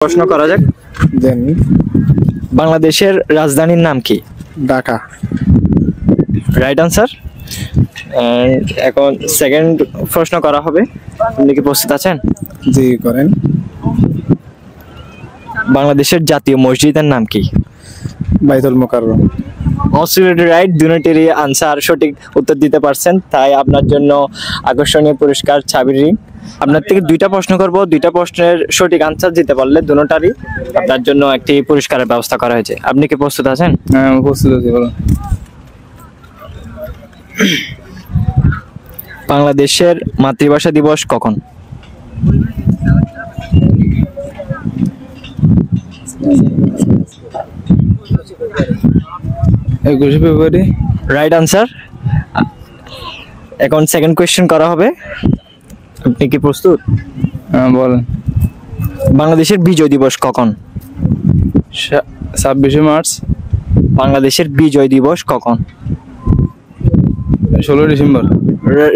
প্রশ্ন করা যাক। দেন বাংলাদেশের রাজধানীর নাম কি? ঢাকা। Right answer. এখন সেকেন্ড প্রশ্ন করা হবে, আপনি কি প্রস্তুত আছেন? জি করেন। বাংলাদেশের জাতীয় মসজিদের নাম কি? বাইতুল মুকাররম। অবসলিউটলি রাইট, দুটোরই আনসার সঠিক উত্তর দিতে পারছেন, তাই আপনার জন্য আকর্ষণীয় পুরস্কার চাবির রিং। আপনার থেকে দুইটা প্রশ্ন করব, দুইটা প্রশ্নের সঠিক আনসার দিতে পারলে দুটোটারই আপনার জন্য একটি পুরস্কারের ব্যবস্থা করা হয়েছে। আপনি কি প্রস্তুত আছেন? হ্যাঁ প্রস্তুত আছি, বলুন। বাংলাদেশের মাতৃভাষা দিবস কখন? ফেব্রুয়ারি। Right answer. এখন সেকেন্ড কোয়েশ্চেন করা হবে, আপনি কি প্রস্তুত? হ্যাঁ বলেন। বাংলাদেশের বিজয় দিবস কখন? 26শে মার্চ। বাংলাদেশের বিজয় দিবস কখন? 16 ডিসেম্বর।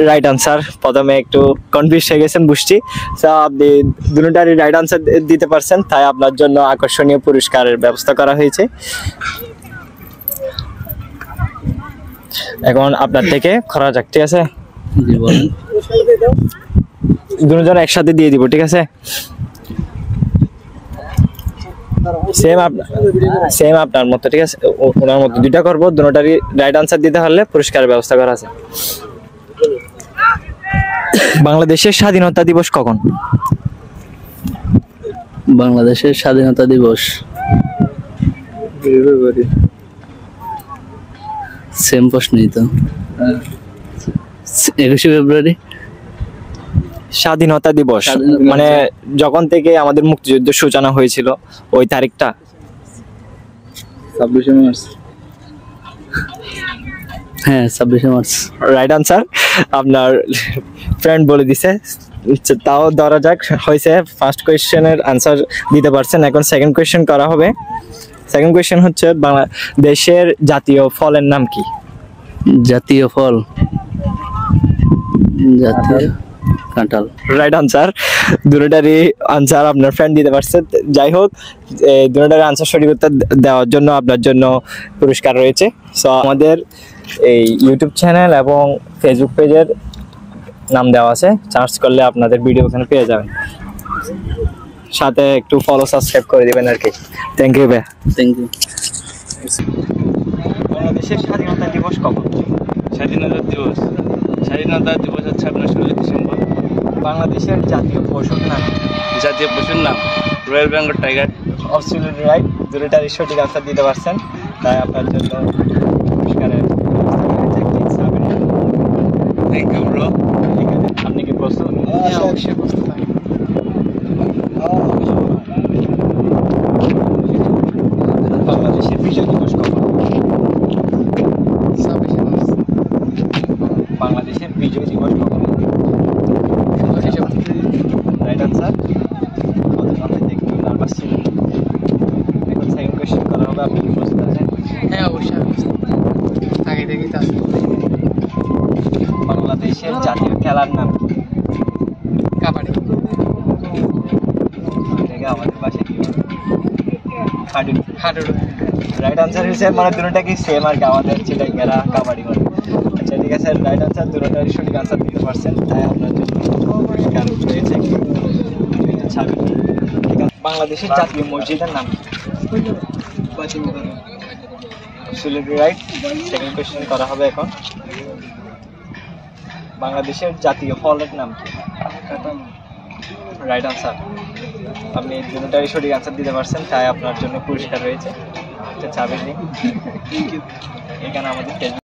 Right answer. প্রথমে একটু কনফিউজ হয়ে গেছেন বুঝছি, তো আপনি দুটোটারই রাইট আনসার দিতে পারছেন, তাই আপনার জন্য আকর্ষণীয় পুরস্কারের ব্যবস্থা করা হয়েছে। এখন আপনার থেকে করা যাক, ঠিক আছে? জি বলেন। দুজন একসাথে দিয়ে দিব, ঠিক আছে? সেম আপনার মতো, ঠিক আছে? ওনার মতো দুইটা করবো, দুটোটারই রাইট আনসার দিতে পারলে পুরস্কারের ব্যবস্থা করা আছে। বাংলাদেশের স্বাধীনতা দিবস কখন? বাংলাদেশের স্বাধীনতা দিবস ফেব্রুয়ারি। সেম প্রশ্নই তো। 21শে ফেব্রুয়ারি। স্বাধীনতা দিবস মানে যখন থেকে আমাদের মুক্তিযুদ্ধ সূচনা হয়েছিল ওই তারিখটা। 26শে মার্চ। হ্যাঁ 26শে মার্চ। Right answer. আপনার ফ্রেন্ড বলে দিছে, তাও ধরা যাক হয়েছে। ফার্স্ট কোয়েশ্চেনের আনসার দিতে পারছেন। এখন সেকেন্ড কোয়েশ্চেন করা হবে। সেকেন্ড কোয়েশ্চেন হচ্ছে, বাংলাদেশের জাতীয় ফলের নাম কি? জাতীয় ফল, জাতীয় কাঁঠাল। Right answer. দুটোটারই আনসার আপনার ফ্রেন্ড দিতে পারছে। যাই হোক, দুটোটারই আনসার সঠিক উত্তর দেওয়ার জন্য আপনার জন্য পুরস্কার রয়েছে। সো আমাদের এই ইউটিউব চ্যানেল এবং ফেসবুক পেজের নাম দেওয়া আছে, সার্চ করলে আপনাদের ভিডিও ওখানে পেয়ে যাবেন। সাথে একটু ফলো সাবস্ক্রাইব করে দিবেন আর কি। থ্যাংক ইউ ভাই। Thank you. বাংলাদেশের স্বাধীনতা দিবস কখন? স্বাধীনতা দিবস হচ্ছে আপনার 16 ডিসেম্বর। বাংলাদেশের জাতীয় পশুর নাম? জাতীয় পশুর নাম রয়্যাল বেঙ্গল টাইগার। অবসলিউটলি রাইট, দুটোটারই সঠিক আনসার দিতে পারছেন, তাই আপনার জন্য পুরস্কারের থ্যাংক ইউ ব্রো। আপনি কি প্রস্তুত? অবশ্যই প্রস্তুত আমি। বাংলাদেশের বিজয় দিবস কখন? 26শে মার্চ। বাংলাদেশের বিজয় দিবস কখন? 16শে মার্চ। Right answer. দেখতে নার্ভাস ছিল। এখন সেকেন্ড কোয়েশ্চেন করা হবে, আপনি কি প্রস্তুত আছেন? হ্যাঁ অবশ্যই আমি প্রস্তুত। আগে থেকেই তো আছি। বাংলাদেশের জাতীয় খেলার নাম কি? কাবাডি। এটাকে আমাদের ভাষায় কি বলে? হাডুডু। হাডুডু। রাইট আনসার হয়েছে, মানে দুটোটা কি সেম আর কি, আমাদের চিটাঙ্গেরা কাবাডি বলে। আচ্ছা ঠিক আছে, রাইট আনসার, দুটোটারই সঠিক আনসার দিতে পারছেন, তাই আপনার জন্য পুরস্কার রয়েছে ছাবি। বাংলাদেশের জাতীয় মসজিদের নাম কি? Absolutely right. সেকেন্ড কোয়েশ্চেন করা হবে এখন। বাংলাদেশের জাতীয় ফলের নাম কি? Right answer. আপনি দুটোটারই সঠিক আনসার দিতে পারছেন, তাই আপনার জন্য পুরস্কার রয়েছে চাবির রিং। এখানে আমাদের